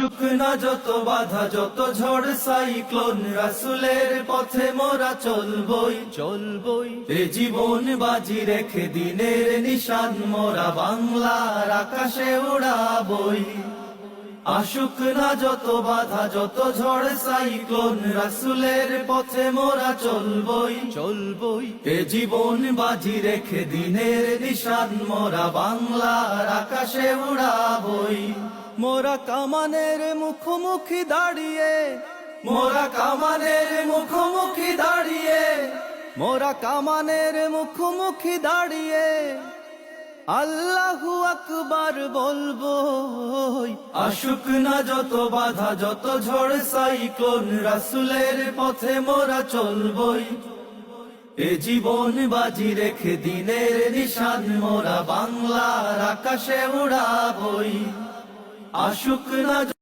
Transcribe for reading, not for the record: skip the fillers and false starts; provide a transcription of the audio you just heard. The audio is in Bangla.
আসুক না যত বাধা যত ঝড় সাইক্লোন, রাসূলের পথে মোরা চলবই চলবই। এ জীবন বাজি রেখে দিনের নিশান মোরা বাংলার আকাশে উড়াবই। আসুক না যত বাধা যত ঝড় সাইক্লোন, রাসূলের পথে মোরা চলবই চলবই। এ জীবন বাজি রেখে দিনের নিশান মোরা বাংলার আকাশে উড়াবই। মোরা কামানের মুখোমুখি দাঁড়িয়ে, মোরা কামানের মুখোমুখি দাঁড়িয়ে, মোরা কামানের মুখোমুখি দাঁড়িয়ে আল্লাহু আকবার বলবো। আসুক না যত বাধা যত ঝড় সাইক্লোন, রাসূলের পথে মোরা চলবই। এ জীবন বাজি রেখে দিনের নিশান মোরা বাংলার আকাশে উড়াবই। আসুক না